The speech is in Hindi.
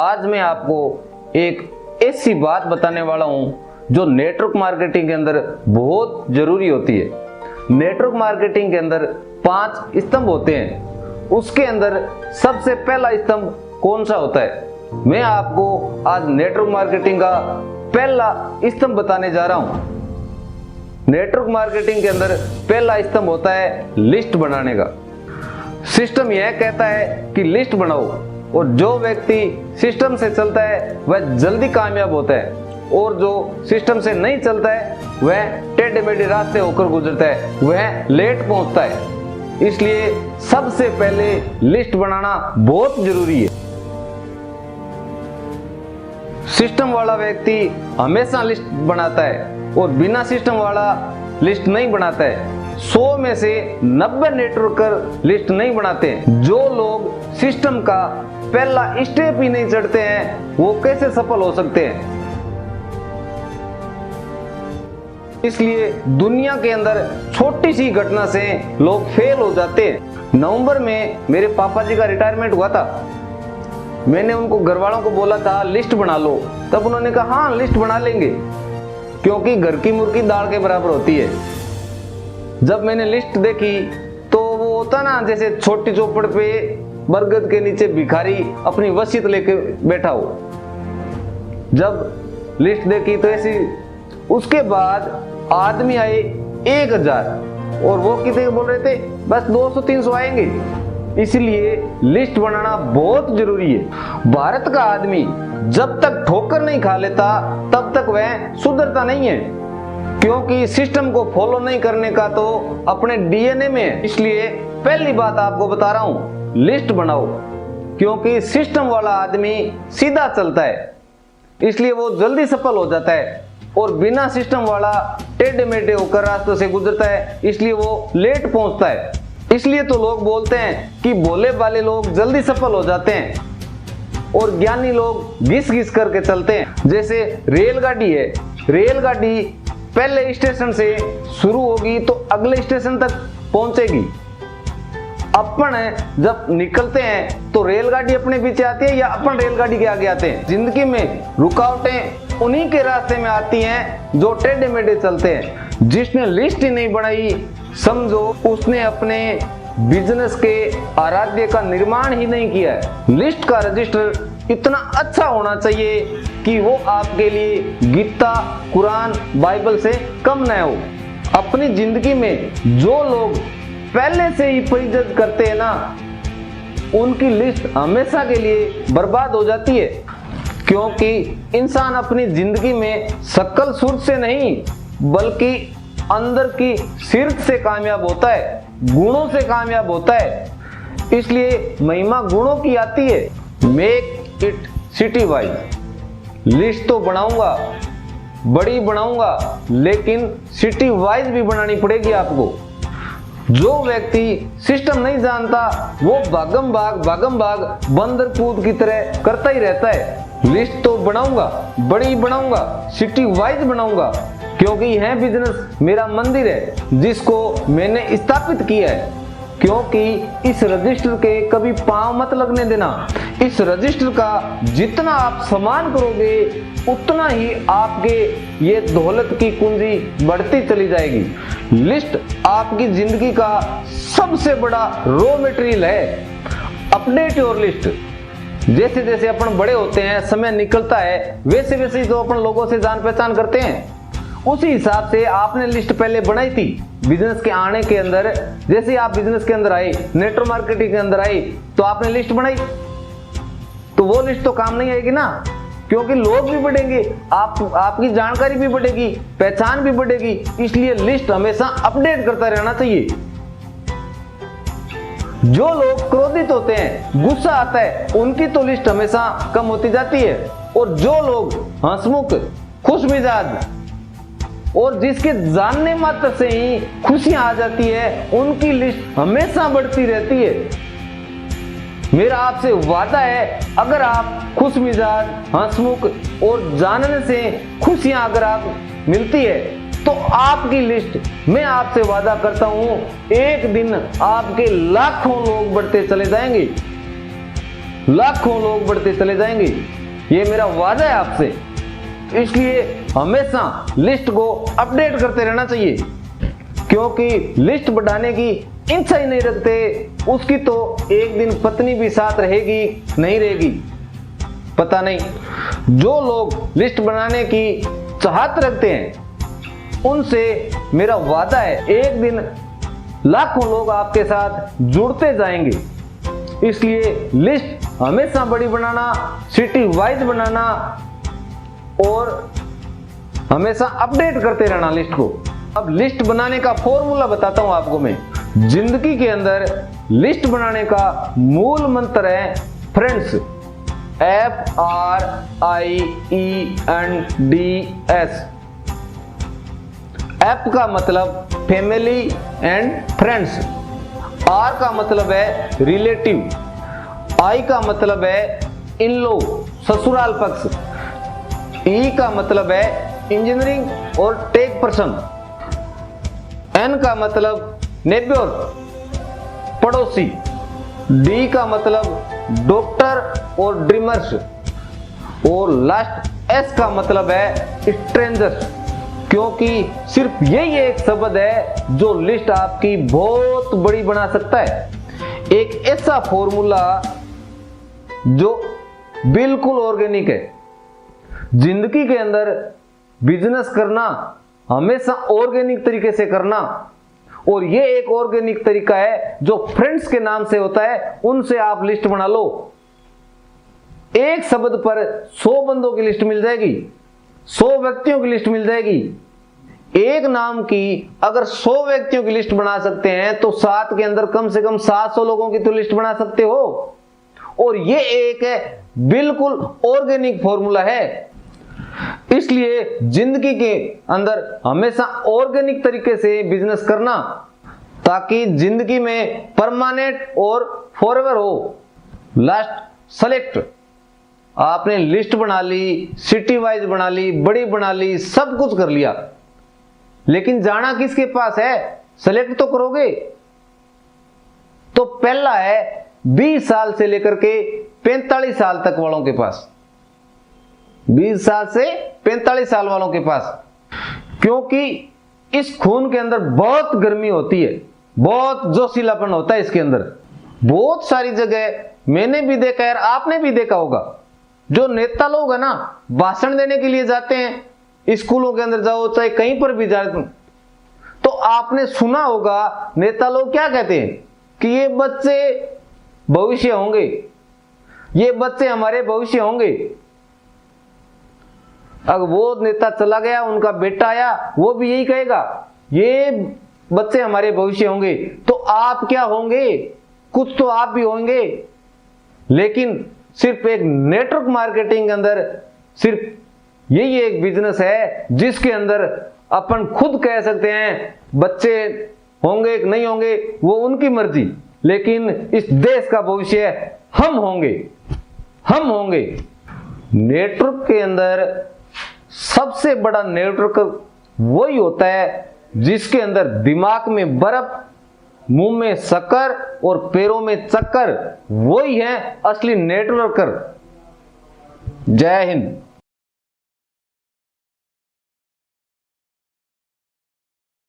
आज मैं आपको एक ऐसी बात बताने वाला हूं जो नेटवर्क मार्केटिंग के अंदर बहुत जरूरी होती है। नेटवर्क मार्केटिंग के अंदर 5 स्तंभ होते हैं। उसके अंदर सबसे पहला स्तंभ कौन सा होता है? मैं आपको आज नेटवर्क मार्केटिंग का पहला स्तंभ बताने जा रहा हूं। नेटवर्क मार्केटिंग के अंदर पहला स्तंभ होता है लिस्ट बनाने का। सिस्टम यह कहता है कि लिस्ट बनाओ, और जो व्यक्ति सिस्टम से चलता है वह जल्दी कामयाब होता है, और जो सिस्टम से नहीं चलता है वह टेढ़े मेढ़े रास्ते होकर गुजरता है, वह लेट पहुंचता है। इसलिए सबसे पहले लिस्ट बनाना बहुत जरूरी है। सिस्टम वाला व्यक्ति हमेशा लिस्ट बनाता है और बिना सिस्टम वाला लिस्ट नहीं बनाता है। 100 में से 90 नेटवर्कर लिस्ट नहीं बनाते हैं। जो लोग सिस्टम का पहला स्टेप ही नहीं चढ़ते हैं वो कैसे सफल हो सकते हैं? इसलिए दुनिया के अंदर छोटी सी घटना से लोग फेल हो जाते हैं। नवंबर में मेरे पापा जी का रिटायरमेंट हुआ था। मैंने उनको घर वालों को बोला था लिस्ट बना लो, तब उन्होंने कहा हाँ लिस्ट बना लेंगे, क्योंकि घर की मुर्गी दाल के बराबर होती है। जब मैंने लिस्ट देखी तो वो होता ना जैसे छोटी चौपड़ पे बरगद के नीचे भिखारी अपनी वसीयत लेके बैठा हो। जब लिस्ट देखी तो ऐसी, उसके बाद आदमी आए 1000 और वो कितने बोल रहे थे बस 200-300 आएंगे। इसलिए लिस्ट बनाना बहुत जरूरी है। भारत का आदमी जब तक ठोकर नहीं खा लेता तब तक वह सुधरता नहीं है, क्योंकि सिस्टम को फॉलो नहीं करने का तो अपने डीएनए में है। इसलिए पहली बात आपको बता रहा हूं, लिस्ट बनाओ, क्योंकि सिस्टम वाला आदमी सीधा चलता है, इसलिए वो जल्दी सफल हो जाता है, और बिना सिस्टम वाला टेढ़े मेढ़े होकर रास्तों से गुजरता है, इसलिए वो लेट पहुंचता है। इसलिए तो लोग बोलते हैं कि भोले भाले लोग जल्दी सफल हो जाते हैं और ज्ञानी लोग घिस घिस करके चलते हैं। जैसे रेलगाड़ी है, रेलगाड़ी पहले स्टेशन से शुरू होगी तो अगले स्टेशन तक पहुंचेगी। अपन जब निकलते हैं तो रेलगाड़ी अपने पीछे आती है या अपन रेलगाड़ी के आगे आते हैं? जिंदगी में रुकावटें उन्हीं के रास्ते में आती हैं जो टेढ़े मेढ़े चलते हैं। जिसने लिस्ट ही नहीं बनाई, समझो उसने अपने बिजनेस के आराध्य का निर्माण ही नहीं किया है। लिस्ट का रजिस्टर इतना अच्छा होना चाहिए कि वो आपके लिए गीता, कुरान, बाइबल से कम न हो। अपनी जिंदगी में जो लोग पहले से ही प्रीजज करते हैं ना, उनकी लिस्ट हमेशा के लिए बर्बाद हो जाती है, क्योंकि इंसान अपनी जिंदगी में शक्ल सूरत से नहीं बल्कि अंदर की सीरत से कामयाब होता है, गुणों से कामयाब होता है। इसलिए महिमा गुणों की आती है। Make it city wise. List तो बनाऊंगा, बड़ी बनाऊंगा, लेकिन सिटी वाइज भी बनानी पड़ेगी आपको। जो व्यक्ति सिस्टम नहीं जानता वो भागम भाग बंदर कूद की तरह करता ही रहता है। लिस्ट तो बनाऊंगा, बड़ी बनाऊंगा, सिटी वाइज बनाऊंगा, क्योंकि यह बिजनेस मेरा मंदिर है जिसको मैंने स्थापित किया है। क्योंकि इस रजिस्टर के कभी पांव मत लगने देना। इस रजिस्टर का जितना आप सम्मान करोगे उतना ही आपके ये दौलत की कुंजी बढ़ती चली जाएगी। लिस्ट आपकी जिंदगी का सबसे बड़ा रॉ मटेरियल है। Update your list. जैसे जैसे अपन बड़े होते हैं, समय निकलता है, वैसे वैसे ही तो अपन लोगों से जान पहचान करते हैं। उसी हिसाब से आपने लिस्ट पहले बनाई थी बिजनेस के आने के अंदर। जैसे आप बिजनेस के अंदर आए, नेटवर्क मार्केटिंग के अंदर आए, तो आपने लिस्ट बनाई, तो वो लिस्ट तो काम नहीं आएगी ना, क्योंकि लोग भी बढ़ेंगे, आपकी जानकारी भी बढ़ेगी, पहचान भी बढ़ेगी। इसलिए लिस्ट हमेशा अपडेट करता रहना चाहिए। जो लोग क्रोधित होते हैं, गुस्सा आता है, उनकी तो लिस्ट हमेशा कम होती जाती है, और जो लोग हंसमुख, खुश मिजाज और जिसके जानने मात्र से ही खुशियां आ जाती है, उनकी लिस्ट हमेशा बढ़ती रहती है। मेरा आपसे वादा है, अगर आप खुश मिजाज, हंसमुख और जानने से खुशियां अगर आप मिलती है तो आपकी लिस्ट, मैं आपसे वादा करता हूं, एक दिन आपके लाखों लोग बढ़ते चले जाएंगे। लाखों लोग बढ़ते चले जाएंगे। ये मेरा वादा है आपसे। इसलिए हमेशा लिस्ट को अपडेट करते रहना चाहिए, क्योंकि लिस्ट बढ़ाने की इच्छा ही नहीं रखते उसकी तो एक दिन पत्नी भी साथ रहेगी नहीं रहेगी पता नहीं। जो लोग लिस्ट बनाने की चाहत रखते हैं उनसे मेरा वादा है एक दिन लाखों लोग आपके साथ जुड़ते जाएंगे। इसलिए लिस्ट हमेशा बड़ी बनाना, सिटी वाइज बनाना और हमेशा अपडेट करते रहना लिस्ट को। अब लिस्ट बनाने का फॉर्मूला बताता हूं आपको मैं। जिंदगी के अंदर लिस्ट बनाने का मूल मंत्र है फ्रेंड्स, FRIENDS। F का मतलब फैमिली एंड फ्रेंड्स, R का मतलब है रिलेटिव, I का मतलब है इन लो ससुराल पक्ष, E का मतलब है इंजीनियरिंग और टेक पर्सन, N का मतलब नेबर पड़ोसी, D का मतलब डॉक्टर और ड्रीमर्स और लास्ट S का मतलब है स्ट्रेंजर्स। क्योंकि सिर्फ यही एक शब्द है जो लिस्ट आपकी बहुत बड़ी बना सकता है। एक ऐसा फॉर्मूला जो बिल्कुल ऑर्गेनिक है। जिंदगी के अंदर बिजनेस करना हमेशा ऑर्गेनिक तरीके से करना, और ये एक ऑर्गेनिक तरीका है जो फ्रेंड्स के नाम से होता है। उनसे आप लिस्ट बना लो। एक शब्द पर 100 बंदों की लिस्ट मिल जाएगी, 100 व्यक्तियों की लिस्ट मिल जाएगी। एक नाम की अगर 100 व्यक्तियों की लिस्ट बना सकते हैं तो 7 के अंदर कम से कम 700 लोगों की तो लिस्ट बना सकते हो। और ये एक बिल्कुल ऑर्गेनिक फॉर्मूला है। इसलिए जिंदगी के अंदर हमेशा ऑर्गेनिक तरीके से बिजनेस करना, ताकि जिंदगी में परमानेंट और फॉरएवर हो। लास्ट सेलेक्ट, आपने लिस्ट बना ली, सिटी वाइज बना ली, बड़ी बना ली, सब कुछ कर लिया, लेकिन जाना किसके पास है? सेलेक्ट तो करोगे। तो पहला है 20 साल से लेकर के 45 साल तक वालों के पास, 20 साल से 45 साल वालों के पास, क्योंकि इस खून के अंदर बहुत गर्मी होती है, बहुत जोशीलापन होता है इसके अंदर। बहुत सारी जगह मैंने भी देखा है, आपने भी देखा होगा, जो नेता लोग है ना, भाषण देने के लिए जाते हैं, स्कूलों के अंदर जाओ चाहे कहीं पर भी जाओ, तो आपने सुना होगा नेता लोग क्या कहते हैं कि ये बच्चे भविष्य होंगे, ये बच्चे हमारे भविष्य होंगे। अब वो नेता चला गया, उनका बेटा आया, वो भी यही कहेगा ये बच्चे हमारे भविष्य होंगे। तो आप क्या होंगे? कुछ तो आप भी होंगे। लेकिन सिर्फ एक नेटवर्क मार्केटिंग के अंदर सिर्फ यही एक बिजनेस है जिसके अंदर अपन खुद कह सकते हैं बच्चे होंगे कि नहीं होंगे वो उनकी मर्जी, लेकिन इस देश का भविष्य हम होंगे, हम होंगे। नेटवर्क के अंदर सबसे बड़ा नेटवर्क वही होता है जिसके अंदर दिमाग में बर्फ, मुंह में शक्कर और पैरों में चक्कर, वही है असली नेटवर्कर। जय हिंद।